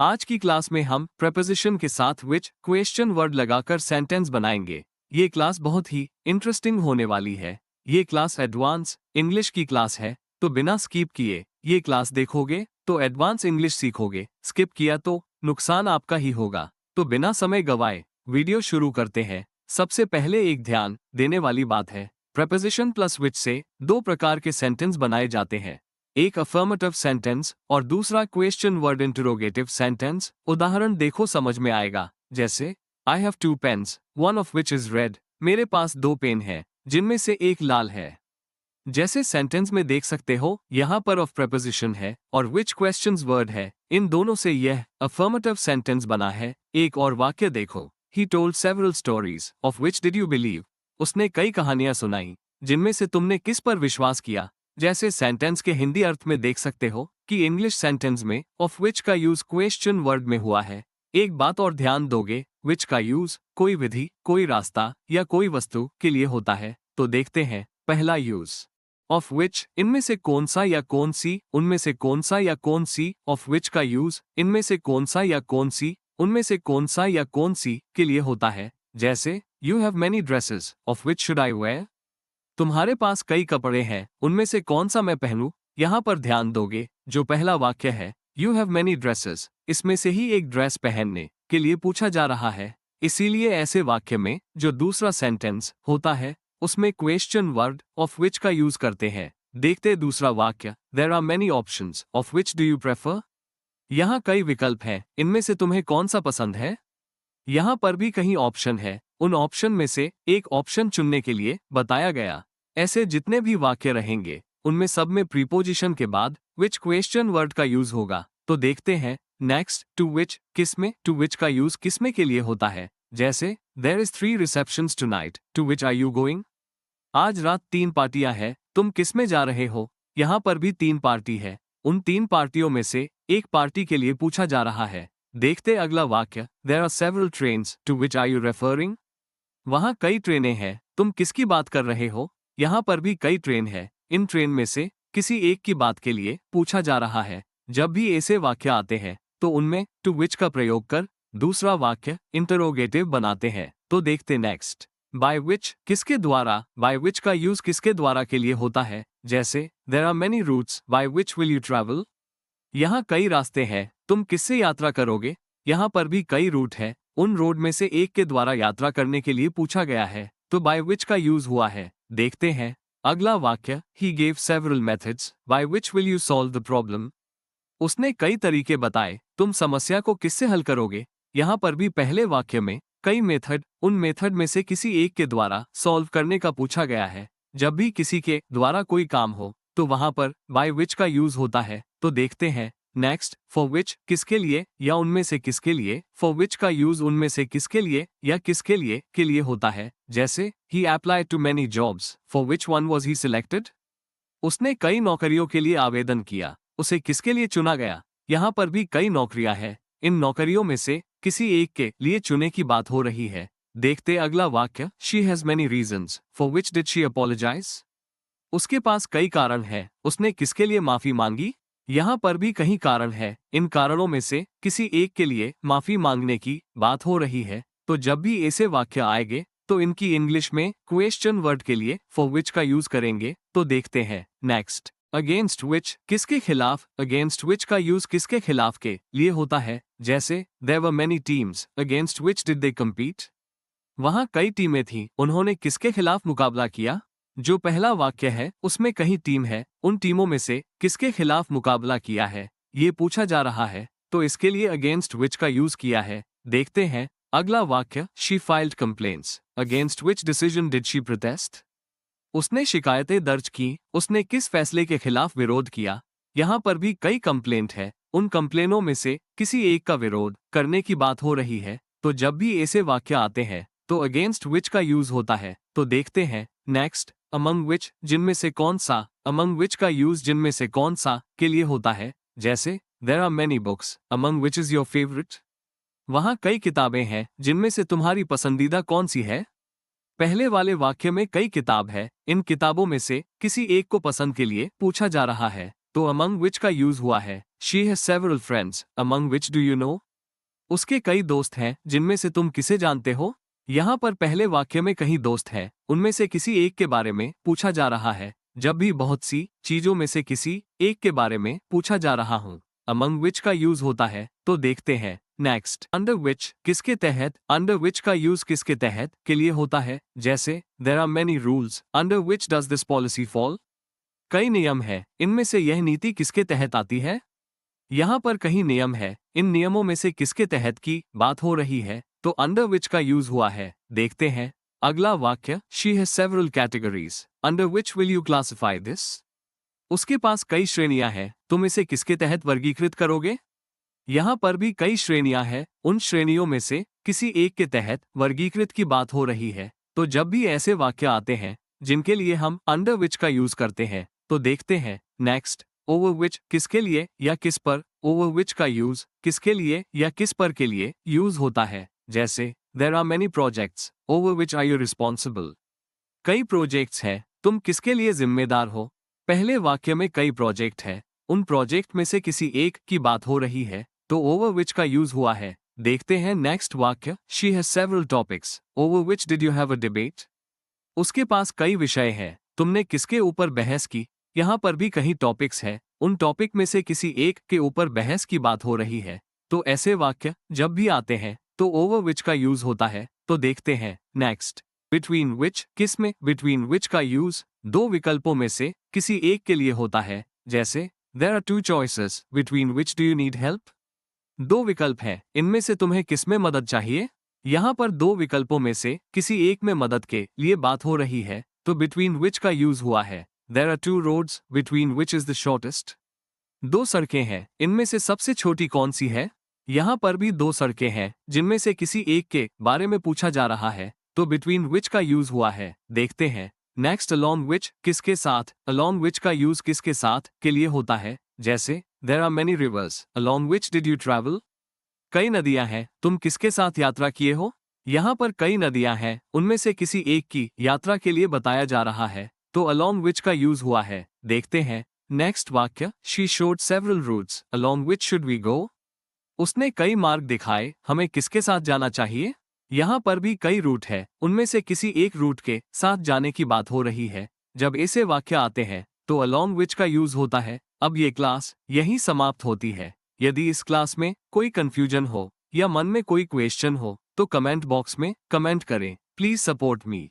आज की क्लास में हम प्रेपोजिशन के साथ विच क्वेश्चन वर्ड लगाकर सेंटेंस बनाएंगे। ये क्लास बहुत ही इंटरेस्टिंग होने वाली है। ये क्लास एडवांस इंग्लिश की क्लास है, तो बिना स्किप किए ये क्लास देखोगे तो एडवांस इंग्लिश सीखोगे। स्किप किया तो नुकसान आपका ही होगा। तो बिना समय गवाए वीडियो शुरू करते हैं। सबसे पहले एक ध्यान देने वाली बात है, प्रेपोजिशन प्लस विच से दो प्रकार के सेंटेंस बनाए जाते हैं, एक अफर्मेटिव सेंटेंस और दूसरा क्वेश्चन वर्ड इंटरोगेटिव सेंटेंस। उदाहरण देखो समझ में आएगा, जैसे I have two pens one of which is red. मेरे पास दो पेन है जिनमें से एक लाल है। जैसे सेंटेंस में देख सकते हो, यहाँ पर ऑफ प्रेपोजिशन है और विच क्वेश्चंस वर्ड है। इन दोनों से यह अफर्मेटिव सेंटेंस बना है। एक और वाक्य देखो, he told several stories of which did you believe. उसने कई कहानियां सुनाई जिनमें से तुमने किस पर विश्वास किया। जैसे सेंटेंस के हिंदी अर्थ में देख सकते हो कि इंग्लिश सेंटेंस में ऑफ विच का यूज क्वेश्चन वर्ड में हुआ है। एक बात और ध्यान दोगे, विच का यूज कोई विधि, कोई रास्ता या कोई वस्तु के लिए होता है। तो देखते हैं पहला यूज, ऑफ विच इनमें से कौन सा या कौन सी, उनमें से कौन सा या कौन सी। ऑफ विच का यूज इनमें से कौन सा या कौन सी, उनमें से कौन सा या कौन सी के लिए होता है। जैसे you have many dresses of which should I wear. तुम्हारे पास कई कपड़े हैं, उनमें से कौन सा मैं पहनूं। यहाँ पर ध्यान दोगे, जो पहला वाक्य है यू हैव मेनी ड्रेसेस, इसमें से ही एक ड्रेस पहनने के लिए पूछा जा रहा है। इसीलिए ऐसे वाक्य में जो दूसरा सेंटेंस होता है उसमें क्वेश्चन वर्ड ऑफ विच का यूज करते हैं। देखते दूसरा वाक्य, there are many options of which do you prefer. यहाँ कई विकल्प हैं, इनमें से तुम्हें कौन सा पसंद है। यहाँ पर भी कहीं ऑप्शन है, उन ऑप्शन में से एक ऑप्शन चुनने के लिए बताया गया। ऐसे जितने भी वाक्य रहेंगे उनमें सब में प्रीपोजिशन के बाद विच क्वेश्चन वर्ड का यूज होगा। तो देखते हैं नेक्स्ट, टू विच किसमें। टू विच का यूज किसमें के लिए होता है। जैसे there is 3 receptions tonight, to which are you going. आज रात 3 पार्टियां हैं, तुम किसमें जा रहे हो। यहाँ पर भी 3 पार्टी है, उन 3 पार्टियों में से एक पार्टी के लिए पूछा जा रहा है। देखते अगला वाक्य, there are several trains, to which are you referring. वहाँ कई ट्रेनें हैं, तुम किसकी बात कर रहे हो। यहाँ पर भी कई ट्रेन है, इन ट्रेन में से किसी एक की बात के लिए पूछा जा रहा है। जब भी ऐसे वाक्य आते हैं तो उनमें टू विच का प्रयोग कर दूसरा वाक्य इंटरोगेटिव बनाते हैं। तो देखते नेक्स्ट, बाय विच किसके द्वारा। बाय विच का यूज किसके द्वारा के लिए होता है। जैसे there are many routes by which will you travel. यहाँ कई रास्ते हैं, तुम किससे यात्रा करोगे। यहाँ पर भी कई रूट है, उन रोड में से एक के द्वारा यात्रा करने के लिए पूछा गया है। तो बाय विच का यूज हुआ है। देखते हैं अगला वाक्य, he gave several methods by which will you solve the problem. उसने कई तरीके बताए, तुम समस्या को किससे हल करोगे। यहाँ पर भी पहले वाक्य में कई मेथड, उन मेथड में से किसी एक के द्वारा सॉल्व करने का पूछा गया है। जब भी किसी के द्वारा कोई काम हो तो वहां पर बाय विच का यूज होता है। तो देखते हैं नेक्स्ट, फॉर विच किसके लिए या उनमें से किसके लिए। फॉर विच का यूज उनमें से किसके लिए या किसके लिए के लिए होता है। जैसे ही applied to many jobs, for which one was he selected. उसने कई नौकरियों के लिए आवेदन किया, उसे किसके लिए चुना गया। यहाँ पर भी कई नौकरियां हैं, इन नौकरियों में से किसी एक के लिए चुने की बात हो रही है। देखते अगला वाक्य, she has many reasons, for which did she apologise. उसके पास कई कारण है, उसने किसके लिए माफी मांगी। यहाँ पर भी कहीं कारण है, इन कारणों में से किसी एक के लिए माफी मांगने की बात हो रही है। तो जब भी ऐसे वाक्य आएंगे तो इनकी इंग्लिश में क्वेश्चन वर्ड के लिए फॉर विच का यूज करेंगे। तो देखते हैं नेक्स्ट, अगेंस्ट विच किसके खिलाफ। अगेंस्ट विच का यूज किसके खिलाफ के लिए होता है। जैसे there were many teams, against which did they compete. वहां कई टीमें थी, उन्होंने किसके खिलाफ मुकाबला किया। जो पहला वाक्य है उसमें कहीं टीम है, उन टीमों में से किसके खिलाफ मुकाबला किया है ये पूछा जा रहा है। तो इसके लिए अगेंस्ट विच का यूज किया है। देखते हैं अगला वाक्य, she filed complaints, against which decision did she protest. उसने शिकायतें दर्ज की, उसने किस फैसले के खिलाफ विरोध किया। यहाँ पर भी कई कंप्लेंट है, उन कंप्लेनों में से किसी एक का विरोध करने की बात हो रही है। तो जब भी ऐसे वाक्य आते हैं तो अगेंस्ट विच का यूज होता है। तो देखते हैं नेक्स्ट, अमंग विच जिनमें से कौन सा। अमंग विच का यूज जिनमें से कौन सा के लिए होता है। जैसे there are many books, among which is your favourite. वहाँ कई किताबें हैं, जिनमें से तुम्हारी पसंदीदा कौन सी है। पहले वाले वाक्य में कई किताब है, इन किताबों में से किसी एक को पसंद के लिए पूछा जा रहा है। तो अमंग विच का यूज हुआ है। She has several friends among which do you know. उसके कई दोस्त हैं जिनमें से तुम किसे जानते हो। यहाँ पर पहले वाक्य में कई दोस्त हैं, उनमें से किसी एक के बारे में पूछा जा रहा है। जब भी बहुत सी चीजों में से किसी एक के बारे में पूछा जा रहा हूँ, अमंग विच का यूज होता है। तो देखते हैं नेक्स्ट। अंडर विच किसके तहत, अंडर विच का यूज किसके तहत के लिए होता है। जैसे there are many rules under which does this policy fall. कई नियम है, इनमें से यह नीति किसके तहत आती है। यहाँ पर कई नियम है, इन नियमों में से किसके तहत की बात हो रही है, तो अंडर विच का यूज हुआ है। देखते हैं अगला वाक्य। She has several categories under which will you classify this. उसके पास कई श्रेणियां हैं, तुम इसे किसके तहत वर्गीकृत करोगे। यहाँ पर भी कई श्रेणियां हैं, उन श्रेणियों में से किसी एक के तहत वर्गीकृत की बात हो रही है। तो जब भी ऐसे वाक्य आते हैं जिनके लिए हम अंडर विच का यूज करते हैं, तो देखते हैं नेक्स्ट। ओवर विच किसके लिए या किस पर, ओवर विच का यूज किसके लिए या किस पर के लिए यूज होता है। जैसे there are many projects over which are you responsible. कई प्रोजेक्ट्स हैं, तुम किसके लिए जिम्मेदार हो। पहले वाक्य में कई प्रोजेक्ट है, उन प्रोजेक्ट में से किसी एक की बात हो रही है, तो ओवर विच का यूज हुआ है। देखते हैं नेक्स्ट वाक्य। She has several topics over which did you have a debate. उसके पास कई विषय हैं, तुमने किसके ऊपर बहस की। यहाँ पर भी कई टॉपिक्स हैं, उन टॉपिक में से किसी एक के ऊपर बहस की बात हो रही है। तो ऐसे वाक्य जब भी आते हैं तो ओवर विच का यूज होता है। तो देखते हैं नेक्स्ट। बिटवीन विच किस में, बिटवीन विच का यूज दो विकल्पों में से किसी एक के लिए होता है। जैसे there are two choices between which do you need help. दो विकल्प हैं, इनमें से तुम्हें किसमें मदद चाहिए। यहाँ पर दो विकल्पों में से किसी एक में मदद के लिए बात हो रही है, तो बिटवीन विच का यूज हुआ है। There are two roads between which is the shortest. दो सड़कें हैं, इनमें से सबसे छोटी कौन सी है। यहाँ पर भी दो सड़कें हैं, जिनमें से किसी एक के बारे में पूछा जा रहा है, तो बिटवीन विच का यूज हुआ है। देखते हैं नेक्स्ट। अलॉन्ग विच किसके साथ, अलॉन्ग विच का यूज किसके साथ के लिए होता है। जैसे there are many rivers along which did you travel. कई नदियां हैं, तुम किसके साथ यात्रा किए हो। यहाँ पर कई नदियां हैं, उनमें से किसी एक की यात्रा के लिए बताया जा रहा है, तो अलॉन्ग विच का यूज हुआ है। देखते हैं नेक्स्ट वाक्य। She showed several routes along which should we go. उसने कई मार्ग दिखाए, हमें किसके साथ जाना चाहिए। यहाँ पर भी कई रूट है, उनमें से किसी एक रूट के साथ जाने की बात हो रही है। जब ऐसे वाक्य आते हैं तो अलॉन्ग विच का यूज होता है। अब ये क्लास यहीं समाप्त होती है। यदि इस क्लास में कोई कंफ्यूजन हो या मन में कोई क्वेश्चन हो तो कमेंट बॉक्स में कमेंट करें। Please support me.